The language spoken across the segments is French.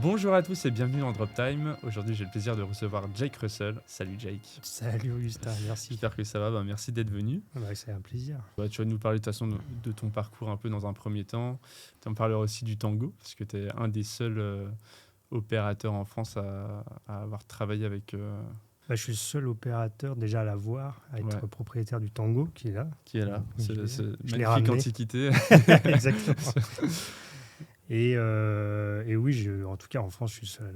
Bonjour à tous et bienvenue dans Drop Time. Aujourd'hui, j'ai le plaisir de recevoir Jake Russell. Salut Jake. Salut Augustin, merci. J'espère que ça va. Merci d'être venu. C'est un plaisir. Tu vas nous parler de toute façon de ton parcours un peu dans un premier temps. Tu en parleras aussi du tango, parce que tu es un des seuls opérateurs en France à avoir travaillé avec... Je suis le seul opérateur déjà à l'avoir, à être propriétaire du tango qui est là. C'est je magnifique antiquité. Exactement. Et oui, en tout cas en France, je suis seul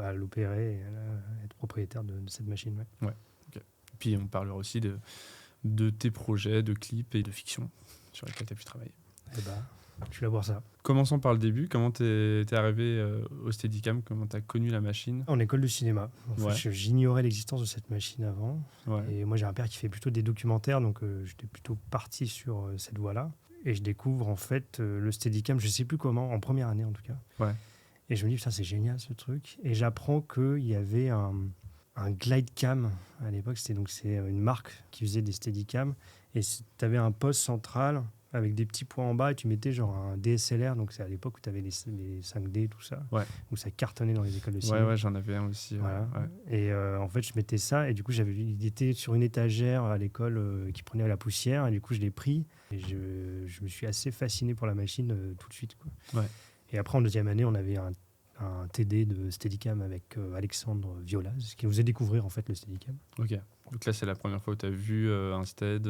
à l'opérer et à être propriétaire de cette machine. Ouais. Okay. Puis on parlera aussi de tes projets, de clips et de fiction sur lesquels tu as pu travailler. Je vais voir ça. Commençons par le début. Comment t'es arrivé au Steadicam? Comment t'as connu la machine? En école de cinéma. J'ignorais l'existence de cette machine avant. Ouais. Et moi, j'ai un père qui fait plutôt des documentaires, donc j'étais plutôt parti sur cette voie-là. Et je découvre en fait le Steadicam, je ne sais plus comment, en première année en tout cas. Ouais. Et je me dis, putain, c'est génial ce truc. Et j'apprends qu'il y avait un glide cam à l'époque. C'est une marque qui faisait des Steadicam. Et tu avais un poste central avec des petits points en bas et tu mettais genre un DSLR. Donc c'est à l'époque où tu avais les 5D, tout ça. Ouais. Où ça cartonnait dans les écoles de cinéma. Ouais, j'en avais un aussi. Voilà. Ouais. Et en fait, je mettais ça. Et du coup, il était sur une étagère à l'école qui prenait la poussière. Et du coup, je l'ai pris. Et je me suis assez fasciné pour la machine tout de suite, quoi. Ouais. Et après, en deuxième année, on avait un TD de Steadicam avec Alexandre Violaz, qui nous faisait découvrir en fait le Steadicam. Ok. Donc là, c'est la première fois où tu as vu un Stead,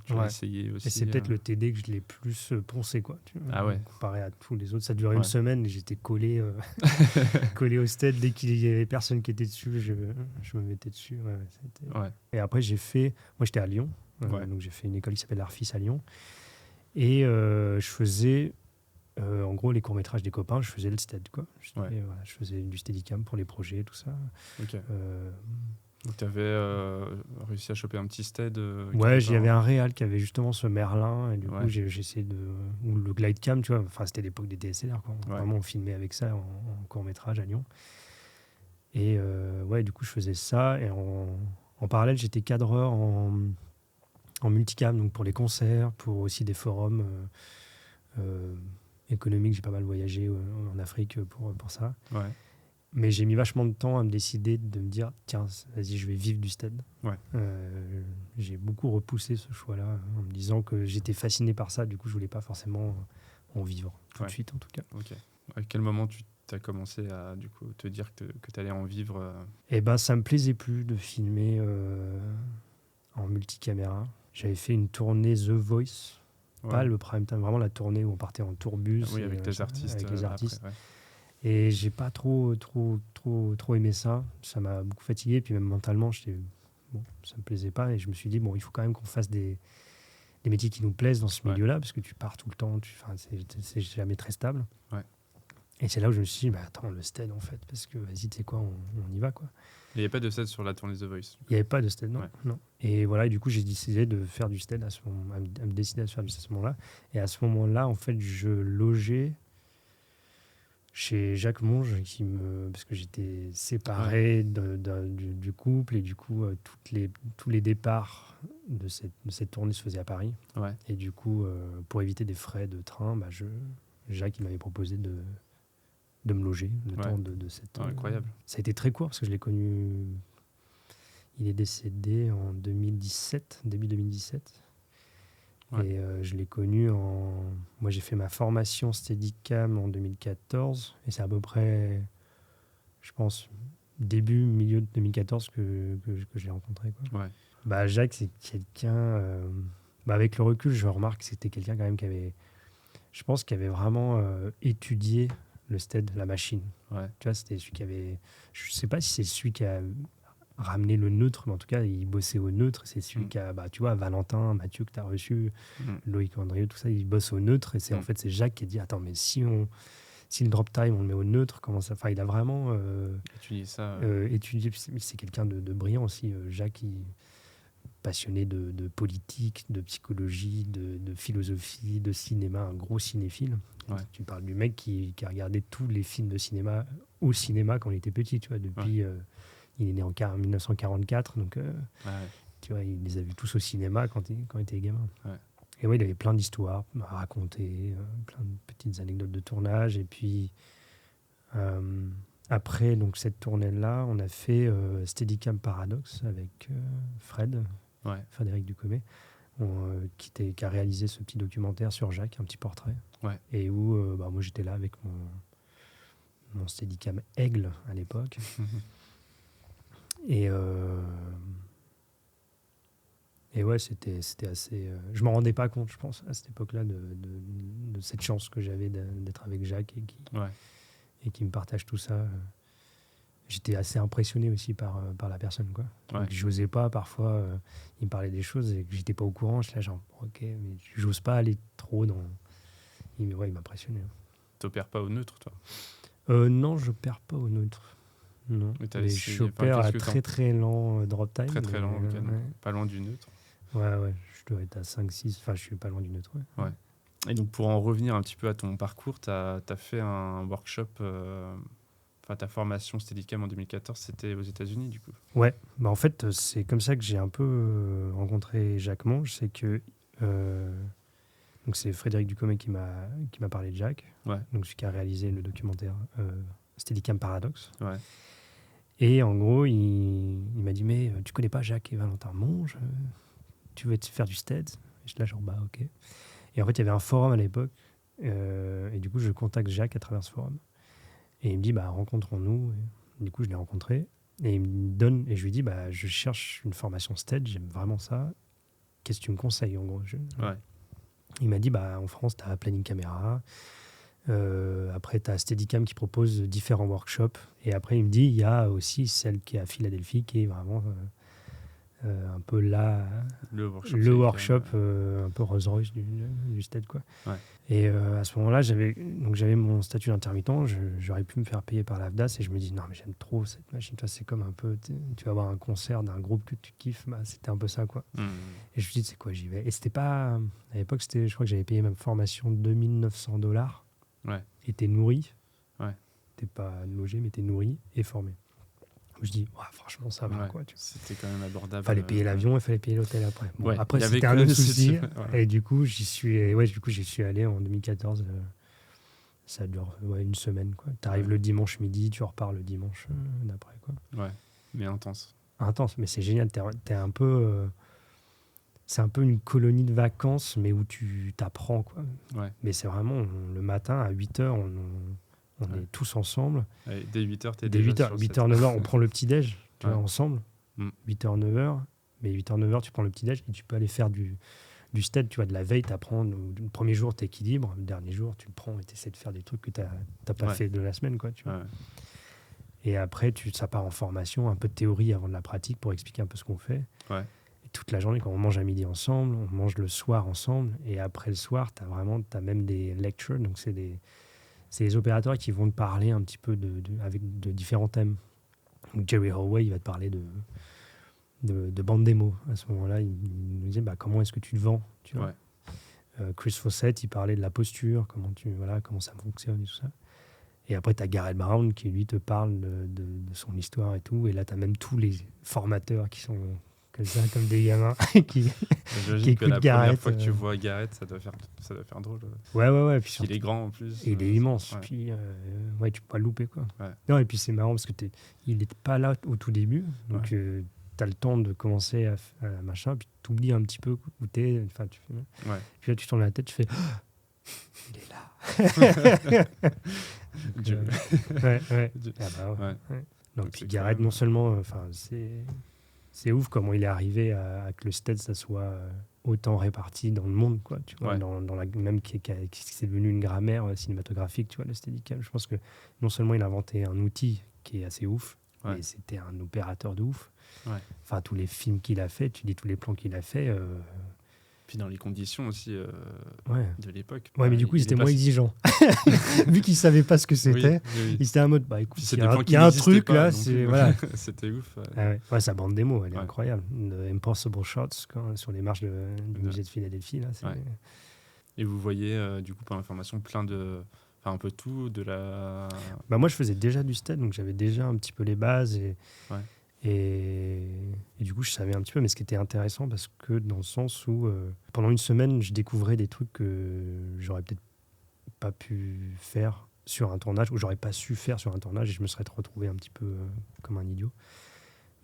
tu as essayé aussi. Et c'est peut-être le TD que je l'ai plus poncé, quoi. Comparé à tous les autres. Ça durait une semaine et j'étais collé au Stead. Dès qu'il y avait personne qui était dessus, je me mettais dessus. Et après, moi, j'étais à Lyon. Donc j'ai fait une école qui s'appelle Arfis à Lyon. Et je faisais... en gros, les courts-métrages des copains, je faisais le stead, quoi. Je faisais du steadicam pour les projets, tout ça. Ok. Donc, tu avais réussi à choper un petit stead j'y avais un réal qui avait justement ce Merlin. Et du coup, j'ai essayé ou le glide cam, tu vois. Enfin, c'était l'époque des DSLR, quoi. Vraiment, on filmait avec ça en court-métrage à Lyon. Et du coup, je faisais ça. Et en parallèle, j'étais cadreur en multicam, donc pour les concerts, pour aussi des forums économique, j'ai pas mal voyagé en Afrique pour ça. Ouais. Mais j'ai mis vachement de temps à me décider de me dire, tiens, vas-y, je vais vivre du stead. Ouais. J'ai beaucoup repoussé ce choix-là en me disant que j'étais fasciné par ça. Du coup, je voulais pas forcément en vivre tout de suite, en tout cas. Ok. À quel moment tu as commencé à te dire que tu allais en vivre Ça me plaisait plus de filmer en multicaméra. J'avais fait une tournée The Voice. Pas le prime time, vraiment la tournée où on partait en tourbus avec les artistes. Après, Et j'ai pas trop aimé ça. Ça m'a beaucoup fatigué. Puis même mentalement, ça me plaisait pas. Et je me suis dit, il faut quand même qu'on fasse des métiers qui nous plaisent dans ce milieu-là, parce que tu pars tout le temps. C'est jamais très stable. Ouais. Et c'est là où je me suis dit, attends, le stead en fait, parce que vas-y, tu sais quoi, on y va, quoi. Il n'y avait pas de stead sur la tournée The Voice. Il n'y avait pas de stead, non. Et voilà, et du coup, j'ai décidé de faire du stead à me décider à faire du stead à ce moment-là. Et à ce moment-là, en fait, je logeais chez Jacques Monge, parce que j'étais séparé du couple, et du coup, tous les départs de cette tournée se faisaient à Paris. Ouais. Et du coup, pour éviter des frais de train, Jacques il m'avait proposé de me loger le temps de cette... incroyable. Ça a été très court, parce que je l'ai connu... Il est décédé en 2017, début 2017. Ouais. Et je l'ai connu Moi, j'ai fait ma formation Steadicam en 2014. Et c'est à peu près, je pense, milieu de 2014 que je l'ai rencontré, quoi. Ouais. Jacques, c'est quelqu'un... avec le recul, je remarque que c'était quelqu'un quand même qui avait vraiment étudié le stead, la machine. Ouais. Tu vois, c'était celui qui avait... Je sais pas si c'est celui qui a ramené le neutre, mais en tout cas, il bossait au neutre. C'est celui qui a... tu vois, Valentin, Mathieu que tu as reçu, Loïc Andrieux, tout ça, ils bossent au neutre. Et en fait, c'est Jacques qui a dit, attends, mais si le drop time, on le met au neutre, comment ça... Enfin, il a vraiment... étudié ça. Étudié. C'est quelqu'un de brillant aussi. Jacques, passionné de politique, de psychologie, de philosophie, de cinéma, un gros cinéphile. Ouais. Tu parles du mec qui a regardé tous les films de cinéma au cinéma quand il était petit, tu vois, depuis... il est né en 1944, donc tu vois, il les a vus tous au cinéma quand il était gamin. Ouais. Et il avait plein d'histoires à raconter, plein de petites anecdotes de tournage, et puis Après donc, cette tournée-là, on a fait Steadicam Paradox avec Frédéric Ducommet, qui a réalisé ce petit documentaire sur Jacques, un petit portrait. Ouais. Et où moi, j'étais là avec mon Steadicam Aigle à l'époque. Et ouais, c'était assez... je ne m'en rendais pas compte, je pense, à cette époque-là, de cette chance que j'avais d'être avec Jacques et qui me partage tout ça. J'étais assez impressionné aussi par la personne, quoi. Donc, j'osais pas, parfois, il me parlait des choses et que j'étais pas au courant. Je suis là, genre, ok, mais j'ose pas aller trop dans... Il m'impressionnait. T'opères pas au neutre, toi? Non, je perds pas au neutre. Non, mais j'opère à très très lent drop time. Très lent, okay, pas loin du neutre. Ouais, je dois être à 5-6, enfin je suis pas loin du neutre. Ouais. Et donc pour en revenir un petit peu à ton parcours, tu as fait un workshop, ta formation Steadicam en 2014, c'était aux États-Unis du coup? Ouais, en fait c'est comme ça que j'ai un peu rencontré Jacques Monge, c'est que donc c'est Frédéric Ducommet qui m'a parlé de Jacques, donc celui qui a réalisé le documentaire Steadicam Paradox. Ouais. Et en gros, il m'a dit, mais tu connais pas Jacques et Valentin Monge, tu veux faire du stead? Et je suis là, genre, ok. Et en fait, il y avait un forum à l'époque, et du coup, je contacte Jacques à travers ce forum. Et il me dit, rencontrons-nous. Et du coup, je l'ai rencontré, et il me donne, et je lui dis, je cherche une formation stead, j'aime vraiment ça. Qu'est-ce que tu me conseilles, en gros? Il m'a dit, en France, tu as Planning Camera. Après, tu as Steadicam qui propose différents workshops. Et après, il me dit, il y a aussi celle qui est à Philadelphie, qui est vraiment un peu là, le workshop un peu Rolls-Royce du stead, quoi. Ouais. Et à ce moment-là, j'avais mon statut d'intermittent. J'aurais pu me faire payer par l'AFDAS. Et je me dis, non, mais j'aime trop cette machine. Toi, c'est comme un peu, tu vas voir un concert d'un groupe que tu kiffes. C'était un peu ça, quoi. Et je me dis, c'est quoi, j'y vais. Et c'était pas... À l'époque, je crois que j'avais payé ma formation $2 900. Ouais. Et t'es nourri. Ouais. T'es pas logé, mais t'es nourri et formé. Je dis, franchement, ça va, quoi. C'était quand même abordable. Il fallait payer l'avion, il fallait payer l'hôtel après. Bon, après, c'était un autre souci. Et du coup, j'y suis allé en 2014. Ça dure une semaine, quoi. T'arrives le dimanche midi, tu repars le dimanche d'après, quoi. Ouais, mais intense. Intense, mais c'est génial. T'es un peu... c'est un peu une colonie de vacances, mais où tu t'apprends, quoi. Ouais. Mais c'est vraiment le matin à 8h, on est tous ensemble. Et dès 8h, t'es dès déjà 8h, 9h, on prend le petit-déj, tu vois, ensemble. 8h, 9h. Mais 8h, 9h, tu prends le petit-déj et tu peux aller faire du stead, tu vois, de la veille, t'apprends. Le premier jour, t'équilibres. Le dernier jour, tu le prends et t'essaies de faire des trucs que t'as pas fait de la semaine, quoi, tu vois. Ouais. Et après, ça part en formation, un peu de théorie avant de la pratique pour expliquer un peu ce qu'on fait. Ouais. Toute la journée, quand on mange à midi ensemble, on mange le soir ensemble, et après le soir, t'as même des lectures, donc c'est les opérateurs qui vont te parler un petit peu avec de différents thèmes. Donc Jerry Holloway, il va te parler de bande démo. À ce moment-là, il nous disait comment est-ce que tu te vends, tu vois. Chris Fawcett, il parlait de la posture, comment ça fonctionne et tout ça. Et après, tu as Garrett Brown qui, lui, te parle de son histoire et tout. Et là, tu as même tous les formateurs qui sont comme des gamins qui écoutent la Garrett. Première fois que tu vois Garrett, ça doit faire drôle. Ouais. Puis il est grand en plus. Et il est immense. Puis, tu peux pas le louper, quoi. Ouais. Non, et puis c'est marrant parce que il n'est pas là au tout début. Donc, tu as le temps de commencer à machin. Puis tu oublies un petit peu où tu es. Puis là, tu tournes la tête, tu fais il est là. Donc, puis Garrett, non seulement, c'est ouf comment il est arrivé à que le stead, ça soit autant réparti dans le monde, quoi. Tu vois, même qui c'est devenu une grammaire cinématographique, tu vois, le Steadicam. Je pense que non seulement il a inventé un outil qui est assez ouf, mais c'était un opérateur de ouf. Enfin, tous les films qu'il a fait, tu dis tous les plans qu'il a fait. Puis dans les conditions aussi de l'époque. Ouais, mais du coup, ils étaient moins exigeants. Vu qu'ils ne savaient pas ce que c'était, ils étaient en mode, écoute, il y a un truc là, c'était ouf. Sa bande démo, elle est incroyable. The Impossible Shots, sur les marches du musée de Philadelphie. Là, Et vous voyez, du coup, par l'information, un peu tout de la... moi, je faisais déjà du stead, donc j'avais déjà un petit peu les bases et du coup, je savais un petit peu, mais ce qui était intéressant, parce que dans le sens où, pendant une semaine, je découvrais des trucs que j'aurais peut-être pas pu faire sur un tournage où j'aurais pas su faire sur un tournage et je me serais retrouvé un petit peu comme un idiot.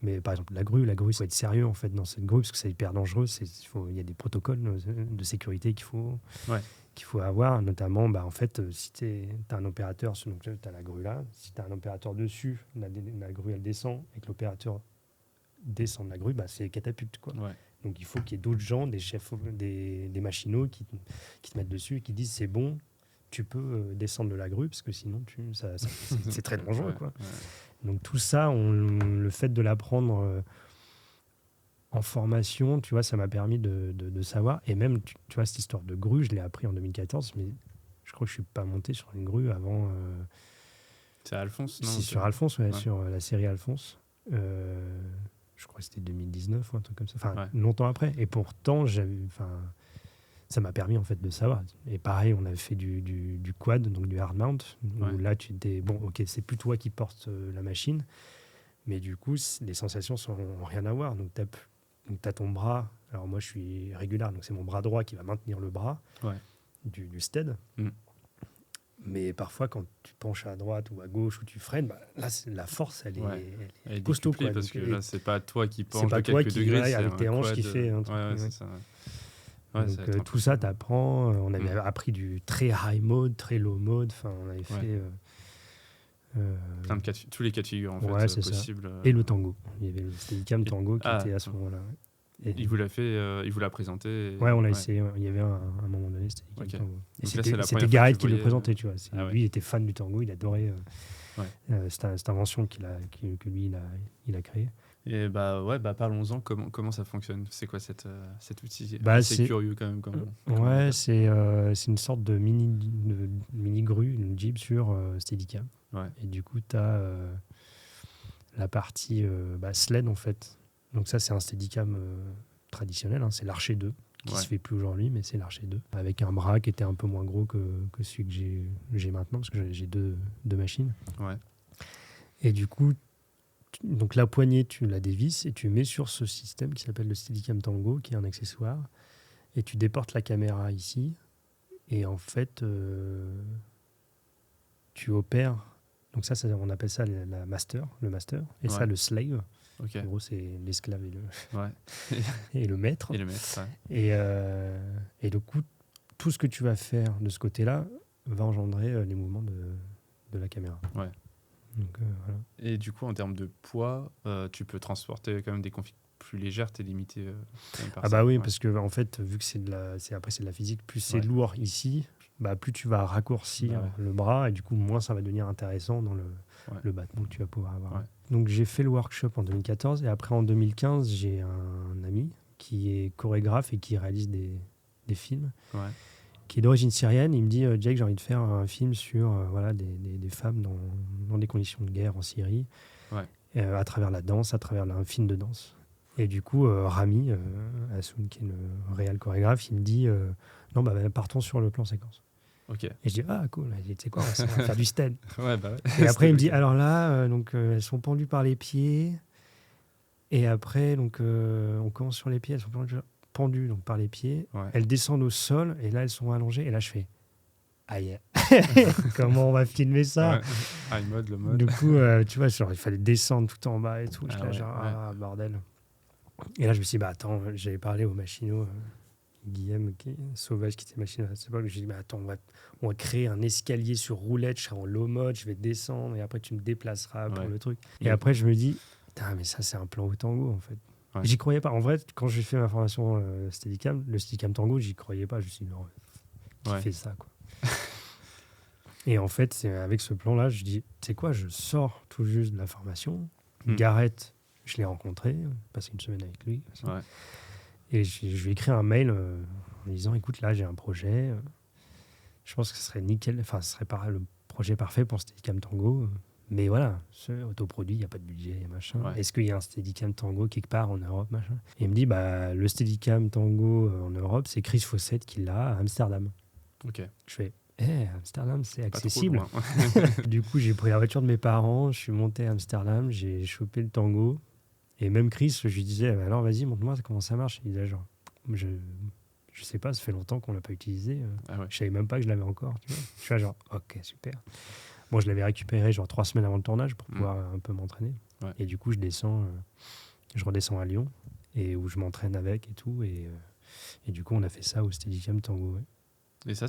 Mais par exemple, la grue, il faut être sérieux en fait dans cette grue parce que c'est hyper dangereux. Il y a des protocoles de sécurité qu'il faut avoir, notamment en fait, si tu as un opérateur, donc tu as la grue là, si tu as un opérateur dessus, la grue elle descend et que l'opérateur descend de la grue, c'est catapulte quoi. Ouais. Donc il faut qu'il y ait d'autres gens, des chefs, des machinaux qui te mettent dessus et qui disent c'est bon, tu peux descendre de la grue parce que sinon c'est très dangereux quoi. Ouais. Donc tout ça, le fait de l'apprendre en formation, tu vois, ça m'a permis de savoir. Et même, tu vois, cette histoire de grue, je l'ai appris en 2014, mais je crois que je suis pas monté sur une grue avant. C'est Alphonse, non? C'est sur Alphonse, ouais. Sur la série Alphonse. Je crois que c'était 2019 ou un truc comme ça. Enfin, longtemps après. Et pourtant, ça m'a permis en fait de savoir. Et pareil, on avait fait du quad, donc du hard mount, où là tu dis bon, ok, c'est plus toi qui portes la machine, mais du coup les sensations n'ont rien à voir. Donc tu as ton bras. Alors moi je suis régulier, donc c'est mon bras droit qui va maintenir le bras du stead. Mais parfois quand tu penches à droite ou à gauche ou tu freines, là la force elle est costaud quoi. Parce que là c'est pas toi qui penches, c'est pas de toi quelques qui degrés, avec tes hanches qui fait un truc. C'est ça. Donc tout ça t'apprends. On avait appris du très high mode, très low mode. Enfin on avait fait plein de tous les cas de figure en fait possibles. Et le tango. Il y avait le Steadicam tango qui était à ce moment-là. Et il vous l'a présenté. Ouais, on l'a essayé. Il y avait un moment donné Steadicam tango. Et c'était Garrett qui le présentait, tu vois. Lui il était fan du tango, il adorait cette invention que lui il a créée. Et parlons-en, comment ça fonctionne? C'est quoi cet outil? C'est curieux quand même. C'est une sorte de mini grue, une Jeep sur Steadicam. Ouais. Et du coup, tu as la partie sled en fait. Donc ça, c'est un Steadicam traditionnel, c'est l'Archer 2, qui se fait plus aujourd'hui, mais c'est l'Archer 2, avec un bras qui était un peu moins gros que celui que j'ai maintenant, parce que j'ai deux machines. Ouais. Et du coup, donc la poignée, tu la dévisses et tu mets sur ce système qui s'appelle le Steadicam Tango, qui est un accessoire, et tu déportes la caméra ici, et en fait, tu opères. Donc ça, on appelle ça le master, et ça le slave. Okay. En gros, c'est l'esclave et le maître. Et du coup, tout ce que tu vas faire de ce côté-là va engendrer les mouvements de la caméra. Ouais. Donc, voilà. Et du coup, en termes de poids, tu peux transporter quand même des configs plus légères, t'es limité par ça. Oui, parce que en fait, vu que c'est de la physique, plus c'est lourd ici, plus tu vas raccourcir le bras et du coup, moins ça va devenir intéressant dans le battement que tu vas pouvoir avoir. Ouais. Donc j'ai fait le workshop en 2014 et après en 2015, j'ai un ami qui est chorégraphe et qui réalise des films. Ouais. Qui est d'origine syrienne. Il me dit Jake, j'ai envie de faire un film sur des femmes dans des conditions de guerre en Syrie, à travers la danse, à travers un film de danse. Et du coup, Rami Assoun, qui est le réel chorégraphe, il me dit non, partons sur le plan séquence. Okay. Et je dis cool, tu sais quoi, on va faire du stead. Et après, il me dit alors là, elles sont pendues par les pieds. Et après, on commence sur les pieds, elles sont pendues donc par les pieds, elles descendent au sol et là elles sont allongées et là je fais aïe. Comment on va filmer ça? High mode, le mode. Du coup tu vois, il fallait descendre tout en bas et tout. Bordel. Et là je me suis dit attends, j'avais parlé au machinot Guillaume Sauvage qui était machinot à cette époque. J'ai dit attends, on va créer un escalier sur roulette, je serai en low mode, je vais descendre et après tu me déplaceras pour le truc. Et après je me dis mais ça c'est un plan au tango en fait. Ouais. J'y croyais pas. En vrai, quand j'ai fait ma formation Steadicam, le Steadicam Tango, j'y croyais pas. Je me suis dit, non, qui fait ça, quoi. Et en fait, c'est avec ce plan-là, je dis, tu sais quoi, je sors tout juste de la formation. Garrett, je l'ai rencontré, passé une semaine avec lui. Ouais. Et je lui ai écrit un mail en disant, écoute, là, j'ai un projet. Je pense que ce serait nickel. Enfin, ce serait le projet parfait pour Steadicam Tango. Mais voilà, c'est autoproduit, il n'y a pas de budget, machin. Ouais. Est-ce qu'il y a un Steadicam Tango quelque part en Europe, machin? Et il me dit, le Steadicam Tango en Europe, c'est Chris Fawcett qui l'a à Amsterdam. Ok. Je fais, Amsterdam, c'est accessible. Du coup, j'ai pris la voiture de mes parents, je suis monté à Amsterdam, j'ai chopé le tango. Et même Chris, je lui disais, alors vas-y, montre-moi comment ça marche. Il disait, genre, je je sais pas, ça fait longtemps qu'on l'a pas utilisé. Ah ouais. Je savais même pas que je l'avais encore. Tu vois. Je suis là, genre, ok, super. Bon, je l'avais récupéré genre 3 semaines avant le tournage pour pouvoir un peu m'entraîner. Ouais. Et du coup, je redescends à Lyon et où je m'entraîne avec et tout. Et du coup, on a fait ça au Steadicam Tango. Ouais. Et ça,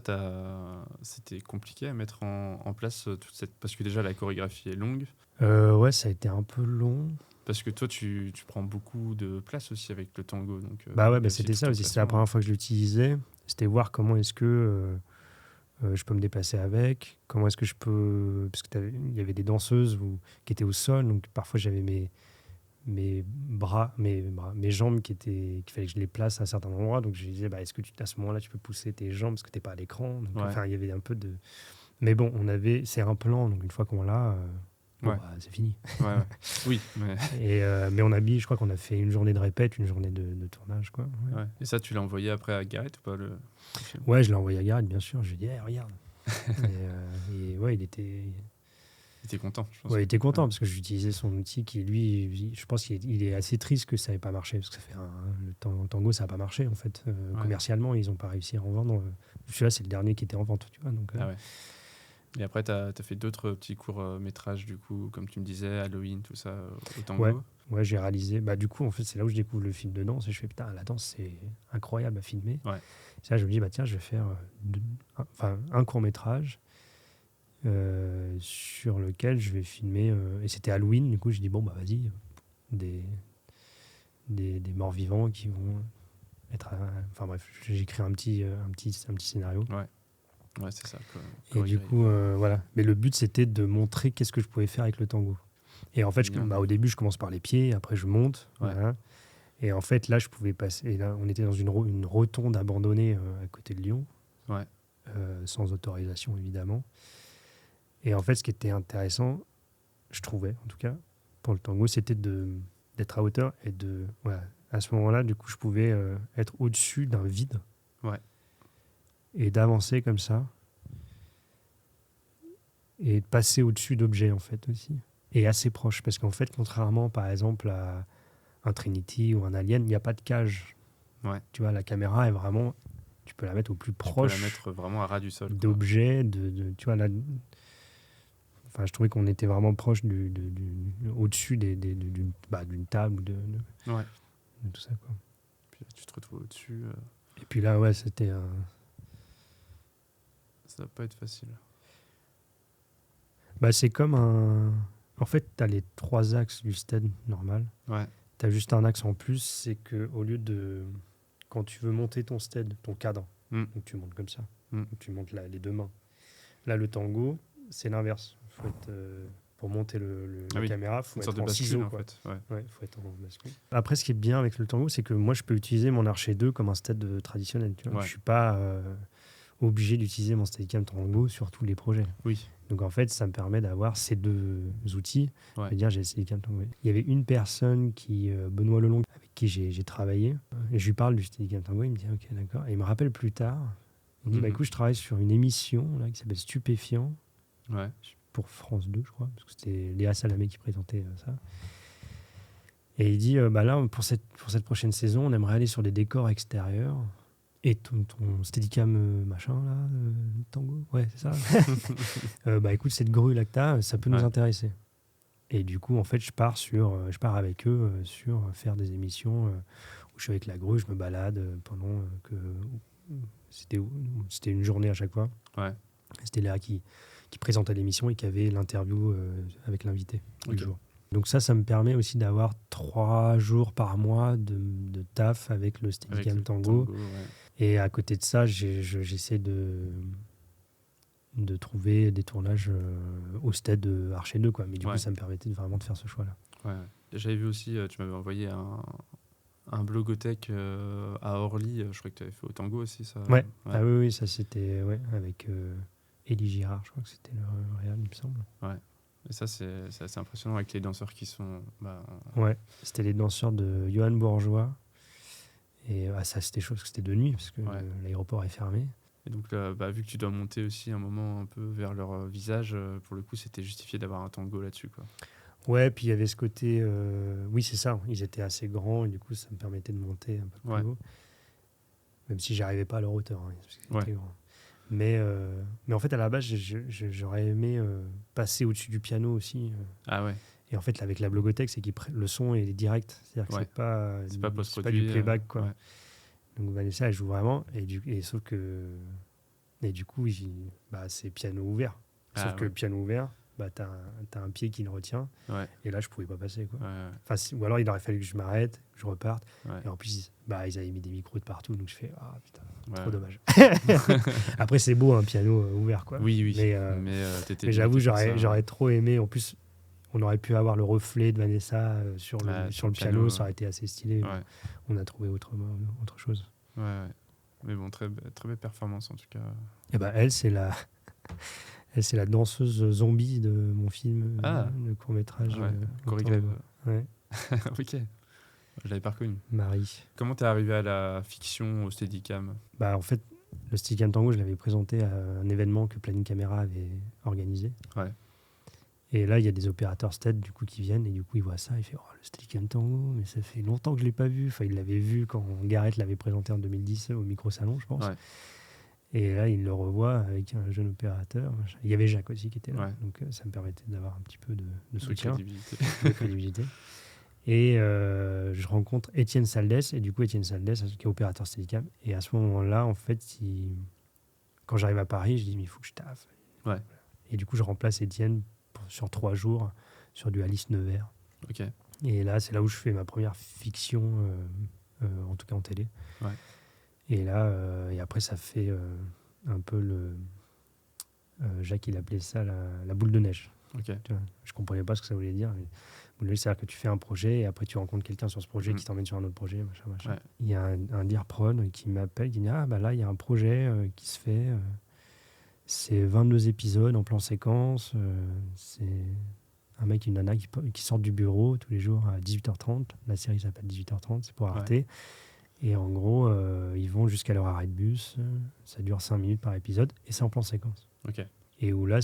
c'était compliqué à mettre en place toute cette... Parce que déjà, la chorégraphie est longue. Ouais, ça a été un peu long. Parce que toi, tu prends beaucoup de place aussi avec le tango. Donc, c'était ça aussi. C'était la première fois que je l'utilisais. C'était voir comment est-ce que je peux me déplacer avec. Comment est-ce que je peux... Parce qu'il y avait des danseuses qui étaient au sol. Donc parfois, j'avais mes jambes qu'il fallait que je les place à un certain endroit. Donc je disais, est-ce que à ce moment-là, tu peux pousser tes jambes parce que tu n'es pas à l'écran. Donc, ouais. Il y avait un peu de... Mais bon, c'est un plan. Donc une fois qu'on l'a... c'est fini. Ouais. Oui. Mais on a je crois qu'on a fait une journée de répète, une journée de tournage. Quoi. Ouais. Ouais. Et ça, tu l'as envoyé après à Gareth ou pas le film ? Ouais, je l'ai envoyé à Gareth, bien sûr. Je lui ai dit, regarde. et ouais, il était content, je pense. Ouais, il était content parce que j'utilisais son outil qui, lui, je pense qu'il est assez triste que ça n'ait pas marché parce que ça fait le tango, ça n'a pas marché en fait. Commercialement, ils n'ont pas réussi à en vendre. Celui-là, c'est le dernier qui était en vente, tu vois. Donc, ouais. Et après, tu as fait d'autres petits courts-métrages, du coup, comme tu me disais, Halloween, tout ça, au tango. Ouais, j'ai réalisé. Du coup, en fait, c'est là où je découvre le film de danse et je fais putain, la danse, c'est incroyable à filmer. Ouais. Et là, je me dis, tiens, je vais faire un court-métrage sur lequel je vais filmer. Et c'était Halloween, du coup, je dis, vas-y, des morts-vivants qui vont être. Enfin bref, j'écris un petit scénario. Ouais, c'est ça. Et du coup, voilà. Mais le but, c'était de montrer qu'est-ce que je pouvais faire avec le tango. Et en fait, au début, je commence par les pieds, après je monte. Ouais. Voilà. Et en fait, là, je pouvais passer. Et là, on était dans une rotonde abandonnée à côté de Lyon, sans autorisation, évidemment. Et en fait, ce qui était intéressant, je trouvais, en tout cas, pour le tango, c'était d'être à hauteur et à ce moment-là, du coup, je pouvais être au-dessus d'un vide. Ouais. Et d'avancer comme ça et de passer au-dessus d'objets en fait aussi et assez proche parce qu'en fait contrairement par exemple à un Trinity ou un Alien, il n'y a pas de cage. Tu vois, la caméra est vraiment, tu peux la mettre au plus proche, tu peux la mettre vraiment à ras du sol d'objets tu vois là. Enfin, je trouvais qu'on était vraiment proche au-dessus d'une table ou de tout ça quoi. Puis là, tu te retrouves au-dessus et puis là c'était ça va pas être facile. C'est comme en fait, tu as les 3 axes du stead normal. Ouais. Tu as juste un axe en plus, c'est qu'au lieu de... Quand tu veux monter ton stead, ton cadre, donc tu montes comme ça, donc tu montes les 2 mains. Là, le tango, c'est l'inverse. Pour monter la caméra, il faut être en ciseaux. En fait. Faut être en bascule. Après, ce qui est bien avec le tango, c'est que moi, je peux utiliser mon archer 2 comme un stead traditionnel. Tu vois. Je ne suis pas obligé d'utiliser mon Steadicam Tango sur tous les projets. Oui. Donc en fait, ça me permet d'avoir ces 2 outils. Et dire, j'ai le Steadicam Tango. Il y avait une personne Benoît Lelong, avec qui j'ai travaillé, et je lui parle du Steadicam Tango. Il me dit, ok, d'accord. Et il me rappelle plus tard, il me dit, écoute, je travaille sur une émission là, qui s'appelle Stupéfiant, pour France 2, je crois, parce que c'était Léa Salamé qui présentait ça. Et il dit, là, pour cette prochaine saison, on aimerait aller sur des décors extérieurs. Et ton Steadicam machin là, tango, ouais c'est ça. Écoute, cette grue là que t'as, ça peut nous intéresser. Et du coup en fait je pars avec eux sur faire des émissions où je suis avec la grue, je me balade pendant que c'était une journée à chaque fois. Ouais. C'était Léa qui présentait l'émission et qui avait l'interview avec l'invité le jour. Donc ça me permet aussi d'avoir 3 jours par mois de taf avec le Steadicam Tango. Et à côté de ça, j'essaie de trouver des tournages au stade de Archer 2, quoi. Mais du coup, ça me permettait vraiment de faire ce choix-là. Ouais. J'avais vu aussi, tu m'avais envoyé un blogotech à Orly. Je crois que tu avais fait au tango aussi, ça. Ouais. Ah oui, ça c'était avec Élie Girard, je crois que c'était le réal, il me semble. Ouais. Et ça, c'est assez impressionnant avec les danseurs qui sont... Ouais, c'était les danseurs de Johan Bourgeois. Et ça, c'était chaud parce que c'était de nuit, parce que l'aéroport est fermé. Et donc, vu que tu dois monter aussi un moment un peu vers leur visage, pour le coup, c'était justifié d'avoir un tango là-dessus, quoi. Ouais, puis il y avait ce côté... oui, c'est ça, ils étaient assez grands, et du coup, ça me permettait de monter un peu plus haut. même si j'arrivais pas à leur hauteur. Hein, parce que c'était grand. Mais en fait, à la base, j'aurais aimé passer au-dessus du piano aussi. Ah ouais. Et en fait, avec la Blogothèque, c'est que le son est direct. C'est-à-dire que c'est pas du playback. Quoi. Ouais. Donc Vanessa, elle joue vraiment. Sauf que... Et du coup, c'est piano ouvert. Sauf que le piano ouvert, t'as un pied qui le retient. Ouais. Et là, je pouvais pas passer. Quoi. Ouais. Enfin, ou alors, il aurait fallu que je m'arrête, que je reparte. Ouais. Et en plus, ils avaient mis des micros de partout. Donc je fais, putain, trop dommage. Après, c'est beau, un piano ouvert. Quoi. Oui. Mais j'avoue, j'aurais trop aimé. En plus, on aurait pu avoir le reflet de Vanessa sur le piano. Ça aurait été assez stylé. Ouais. On a trouvé autre chose. Ouais. Mais bon, très belle performance en tout cas. Et elle, c'est la danseuse zombie de mon film, le court-métrage. Chorégraphe. Ouais. Ok, je l'avais pas reconnu. Marie. Comment t'es arrivé à la fiction, au Steadicam ? En fait, le Steadicam Tango, je l'avais présenté à un événement que Planning Camera avait organisé. Ouais. Et là, il y a des opérateurs Stead du coup, qui viennent et du coup, ils voient ça. Ils font le Steadicam Tango, mais ça fait longtemps que je ne l'ai pas vu. Enfin, ils l'avaient vu quand Gareth l'avait présenté en 2010 au micro-salon, je pense. Ouais. Et là, ils le revoient avec un jeune opérateur. Il y avait Jacques aussi qui était là. Ouais. Donc, ça me permettait d'avoir un petit peu de soutien. De crédibilité. Et je rencontre Étienne Saldès. Et du coup, Étienne Saldès, qui est opérateur Steadicam. Et à ce moment-là, en fait, quand j'arrive à Paris, je dis, mais il faut que je taffe. Ouais. Et du coup, je remplace Étienne sur 3 jours sur du Alice Nevers. Okay. Et là, c'est là où je fais ma première fiction, en tout cas en télé. Ouais. Et là, et après, ça fait un peu Jacques, il appelait ça la boule de neige. Okay. Tu vois, je ne comprenais pas ce que ça voulait dire. Mais boule de neige, c'est-à-dire que tu fais un projet et après tu rencontres quelqu'un sur ce projet qui t'emmène sur un autre projet. Machin. Ouais. Il y a un Dirpron qui m'appelle, qui dit là, il y a un projet qui se fait. C'est 22 épisodes en plan séquence. C'est un mec et une nana qui sortent du bureau tous les jours à 18h30. La série s'appelle 18h30, c'est pour Arte. Ouais. Et en gros, ils vont jusqu'à leur arrêt de bus. Ça dure 5 minutes par épisode et c'est en plan séquence. Okay. Et où là,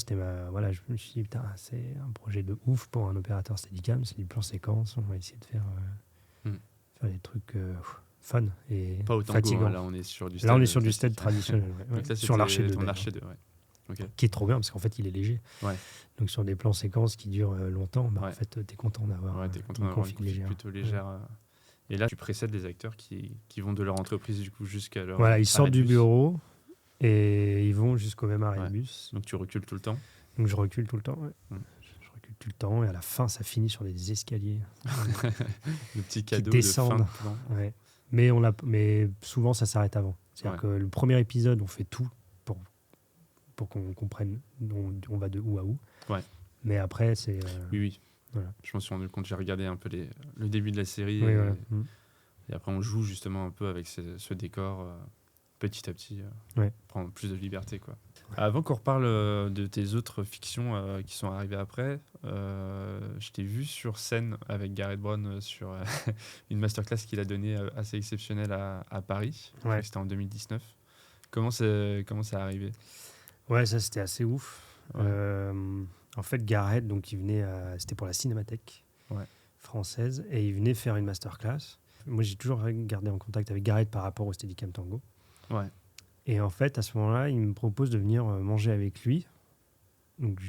voilà, je me suis dit, putain, c'est un projet de ouf pour un opérateur Steadicam. C'est du plan séquence. On va essayer de faire des trucs fun et pas autant fatigants. Là, on est sur du stead traditionnel. Ouais. Ça, sur l'Archer 2. Okay. Qui est trop bien parce qu'en fait il est léger. Ouais. Donc sur des plans séquences qui durent longtemps, en fait t'es content d'avoir une config plutôt légère. Ouais. Et là tu précèdes les acteurs qui vont de leur entreprise du coup jusqu'à leur ils sortent du bureau et ils vont jusqu'au même arrêt de bus. Donc tu recules tout le temps. Donc je recule tout le temps. Ouais. Je recule tout le temps et à la fin ça finit sur des escaliers. Le petit cadeau de fin de plan. Ouais. Mais souvent ça s'arrête avant. C'est-à-dire que le premier épisode on fait tout pour qu'on comprenne on va de où à où. Ouais. Mais après, c'est... Oui. Voilà. Je m'en suis rendu compte, j'ai regardé un peu le début de la série. Oui, et après, on joue justement un peu avec ce décor, petit à petit, prendre plus de liberté, quoi. Ouais. Avant qu'on reparle de tes autres fictions qui sont arrivées après, je t'ai vu sur scène avec Gareth Brown sur une masterclass qu'il a donnée assez exceptionnelle à Paris. Ouais. C'était en 2019. Comment c'est arrivé ? Ouais, ça c'était assez ouf. Ouais. En fait, Gareth, donc il venait, c'était pour la Cinémathèque française, et il venait faire une masterclass. Moi, j'ai toujours gardé en contact avec Gareth par rapport au Steadicam Tango. Ouais. Et en fait, à ce moment-là, il me propose de venir manger avec lui. Donc,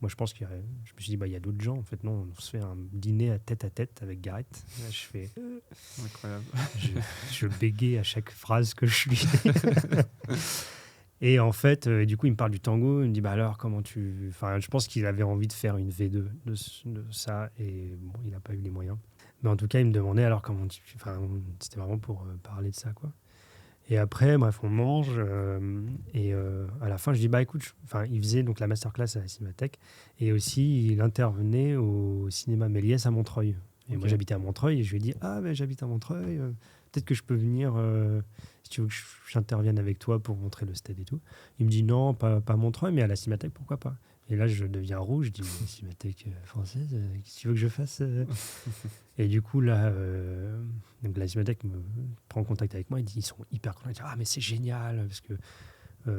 moi, je pense je me suis dit, il y a d'autres gens. En fait, non, on se fait un dîner à tête avec Gareth. Là, je fais... Incroyable. Je bégaye à chaque phrase que je lui Et en fait, du coup, il me parle du tango. Il me dit, alors, comment tu... Enfin, je pense qu'il avait envie de faire une V2 de ça. Et bon, il n'a pas eu les moyens. Mais en tout cas, il me demandait, alors, comment tu... Enfin, c'était vraiment pour parler de ça, quoi. Et après, bref, on mange. Et à la fin, je dis, écoute... Enfin, il faisait donc la masterclass à la Cinémathèque. Et aussi, il intervenait au cinéma Méliès à Montreuil. Et moi, j'habitais à Montreuil. Et je lui ai dit, j'habite à Montreuil. Peut-être que je peux venir... si tu veux que j'intervienne avec toi pour montrer le stead et tout. Il me dit non, pas Montreuil, mais à la Cinémathèque, pourquoi pas. Et là, je deviens rouge, je dis, la Cinémathèque française, qu'est-ce que tu veux que je fasse Et du coup, là, donc la Cinémathèque me prend contact avec moi, ils sont hyper contents. Ils disent, mais c'est génial, parce que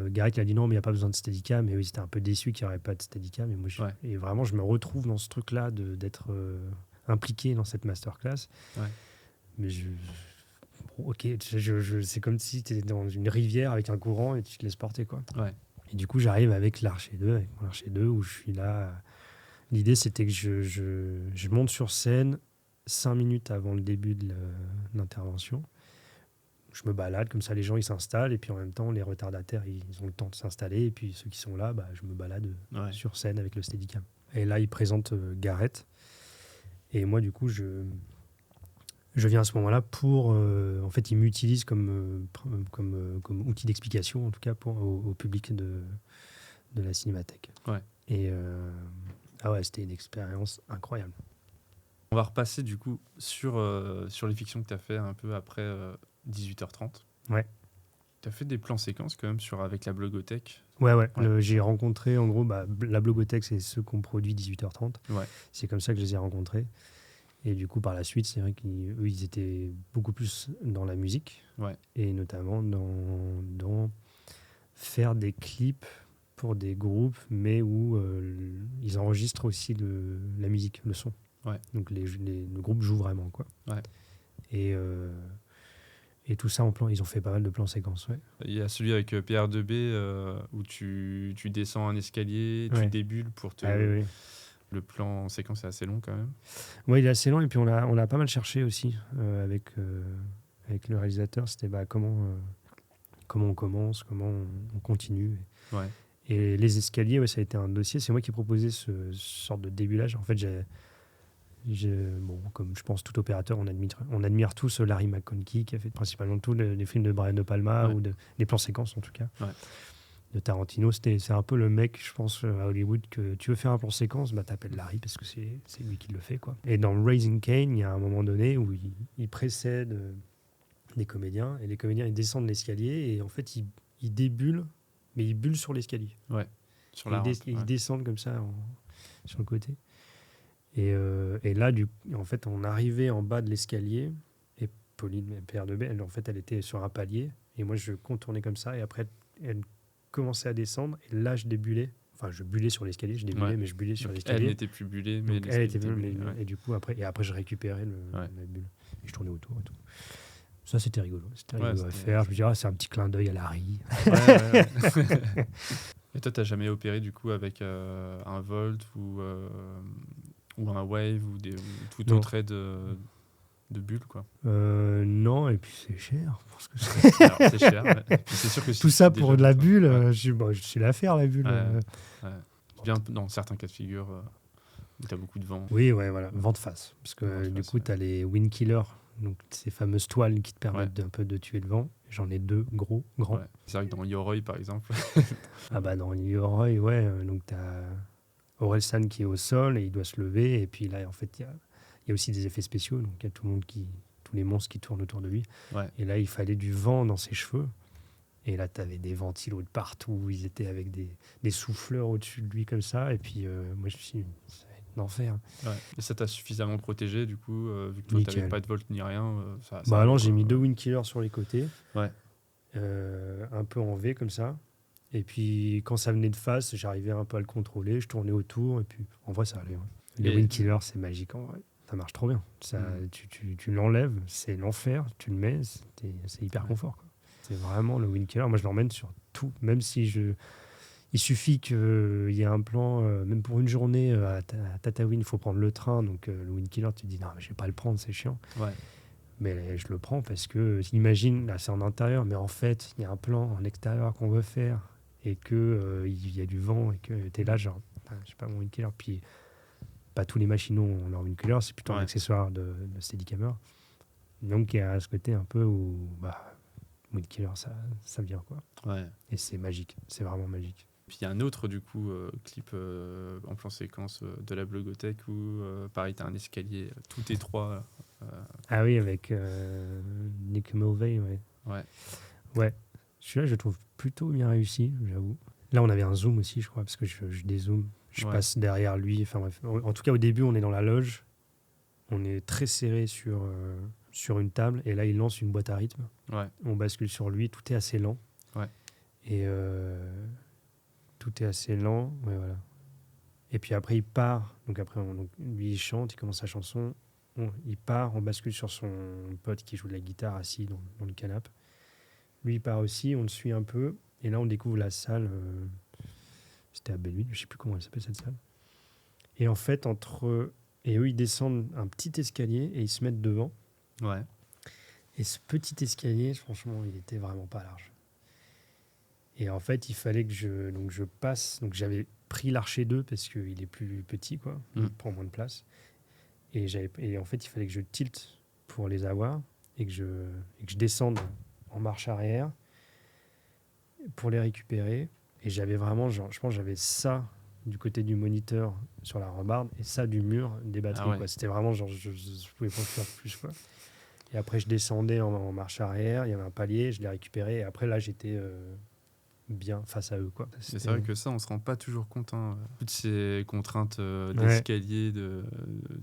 Gareth il a dit non, mais il n'y a pas besoin de Steadicam, mais oui, c'était un peu déçu qu'il n'y aurait pas de Steadicam. Et, moi, et vraiment, je me retrouve dans ce truc-là d'être impliqué dans cette masterclass. Ouais. Mais ok, c'est comme si tu étais dans une rivière avec un courant et tu te laisses porter, quoi. Ouais. Et du coup, j'arrive avec l'Archer 2, où je suis là. L'idée, c'était que je monte sur scène 5 minutes avant le début de l'intervention. Je me balade, comme ça les gens ils s'installent, et puis en même temps les retardataires ils ont le temps de s'installer, et puis ceux qui sont là, je me balade sur scène avec le Steadicam. Et là ils présentent Gareth, et moi du coup je viens à ce moment-là pour... en fait ils m'utilisent comme outil d'explication, en tout cas au public de la Cinémathèque. Ouais. Et c'était une expérience incroyable. On va repasser du coup sur les fictions que tu as fait un peu après 18h30. Ouais. Tu as fait des plans séquences quand même avec la blogothèque. Ouais. J'ai rencontré, en gros, la blogothèque, c'est ceux qu'on produit 18h30. Ouais. C'est comme ça que je les ai rencontrés. Et du coup, par la suite, c'est vrai qu'eux, ils étaient beaucoup plus dans la musique. Ouais. Et notamment dans faire des clips pour des groupes, mais où ils enregistrent aussi la musique, le son. Ouais. Donc le groupe joue vraiment, quoi. Ouais. Et tout ça en plan, ils ont fait pas mal de plans séquences. Ouais. Il y a celui avec PR2B où tu descends un escalier, tu débules pour te... oui. Le plan en séquence est assez long quand même. Oui, il est assez long, et puis on a pas mal cherché aussi avec le réalisateur. C'était comment on commence, comment on continue. Ouais. Et les escaliers, ça a été un dossier. C'est moi qui ai proposé ce sorte de débulage. En fait, comme je pense tout opérateur, on admire tous Larry McConkie qui a fait principalement tous les films de Brian De Palma, ou des plans séquences en tout cas. Ouais. De Tarantino, c'est un peu le mec, je pense, à Hollywood, que tu veux faire un plan séquence, t'appelles Larry parce que c'est lui qui le fait, quoi. Et dans Raising Cain, il y a un moment donné où il précède des comédiens, et les comédiens ils descendent l'escalier, et en fait ils débulent, mais ils bullent sur l'escalier. Ouais. Sur la rampe, ils descendent comme ça sur le côté. Et là, en fait, on arrivait en bas de l'escalier, et Pauline, PR2B, elle était sur un palier, et moi je contournais comme ça, et après elle commençait à descendre, et là je débulais. Enfin, je bullais sur l'escalier, mais je bullais sur l'escalier. Elle n'était plus bullée, mais elle était bullée, et du coup après je récupérais la bulle, et je tournais autour et tout. Ça, c'était rigolo. C'était rigolo à faire. Je me disais, c'est un petit clin d'œil à Larry. Ouais. Et toi, t'as jamais opéré du coup avec un Volt ou un Wave ou tout autre aide de bulle, quoi. Non, et puis c'est cher. Parce que c'est cher. Ouais. Et puis c'est sûr que tout ça pour de la bulle, je suis là à faire la bulle. Bien dans certains cas de figure où t'as beaucoup de vent. Oui, voilà, vent de face. Parce que du coup, t'as les wind killers, donc ces fameuses toiles qui te permettent d'un peu de tuer le vent. J'en ai 2 grands. Ouais. C'est vrai que dans Yoroi, par exemple. Dans Yoroi, donc t'as Orelsan qui est au sol et il doit se lever, et puis là, en fait, il y a aussi des effets spéciaux, donc il y a tous les monstres qui tournent autour de lui. Ouais. Et là, il fallait du vent dans ses cheveux. Et là, tu avais des ventilos de partout. Ils étaient avec des souffleurs au-dessus de lui comme ça. Et puis, moi, je me suis dit, ça va être un enfer. Ouais. Et ça t'a suffisamment protégé, du coup, vu que toi, tu n'avais pas de volt ni rien. Non, j'ai mis 2 wind killers sur les côtés. Ouais. Un peu en V comme ça. Et puis, quand ça venait de face, j'arrivais un peu à le contrôler. Je tournais autour. Et puis, en vrai, ça allait. Ouais. Les wind killers, c'est magique en vrai. Ça marche trop bien. Ça, tu l'enlèves, c'est l'enfer. Tu le mets, c'est hyper confort, quoi. C'est vraiment le wind killer. Moi, je l'emmène sur tout. Même si il suffit qu'il y ait un plan, même pour une journée à Tataouine, il faut prendre le train. Donc, le wind killer, tu te dis, non, mais je vais pas le prendre, c'est chiant. Ouais. Mais je le prends parce que, imagine, là, c'est en intérieur, mais en fait, il y a un plan en extérieur qu'on veut faire, et qu'il y a du vent, et que tu es là, genre, je sais pas, mon wind killer. Puis, pas tous les machinaux ont leur wind killer, c'est plutôt un accessoire de Steadicammer. Donc, il y a ce côté un peu où, wind killer, ça vient, quoi. Ouais. Et c'est magique, c'est vraiment magique. Puis il y a un autre, du coup, clip en plan séquence de la blogothèque où, pareil, tu as un escalier tout étroit. Ah oui, avec Nick Mulvey, ouais. Celui-là, je le trouve plutôt bien réussi, j'avoue. Là, on avait un zoom aussi, je crois, parce que je dézoome. Je passe derrière lui. Enfin bref. En tout cas, au début, on est dans la loge. On est très serré sur une table. Et là, il lance une boîte à rythme. Ouais. On bascule sur lui. Tout est assez lent. Ouais. Et tout est assez lent. Ouais, voilà. Et puis après, il part. Donc après, lui, il chante. Il commence sa chanson. il part, on bascule sur son pote qui joue de la guitare assis dans le canapé. Lui, il part aussi, on le suit un peu. Et là, on découvre la salle. C'était à Belleville, je ne sais plus comment elle s'appelle cette salle. Et en fait, et eux, ils descendent un petit escalier et ils se mettent devant. Ouais. Et ce petit escalier, franchement, il était vraiment pas large. Et en fait, il fallait que je passe. Donc, j'avais pris l'archer 2 parce qu'il est plus petit, quoi. Il prend moins de place. Et en fait, il fallait que je tilte pour les avoir et que je descende en marche arrière pour les récupérer. Et j'avais vraiment, je pense que j'avais ça du côté du moniteur sur la rambarde et ça du mur des batteries. Ah ouais. Quoi. C'était vraiment genre, je pouvais pas faire plus, quoi. Et après, je descendais en marche arrière, il y avait un palier, je l'ai récupéré. Et après, là, j'étais bien face à eux, quoi. C'est vrai que ça, on se rend pas toujours compte. Hein. Toutes ces contraintes d'escalier,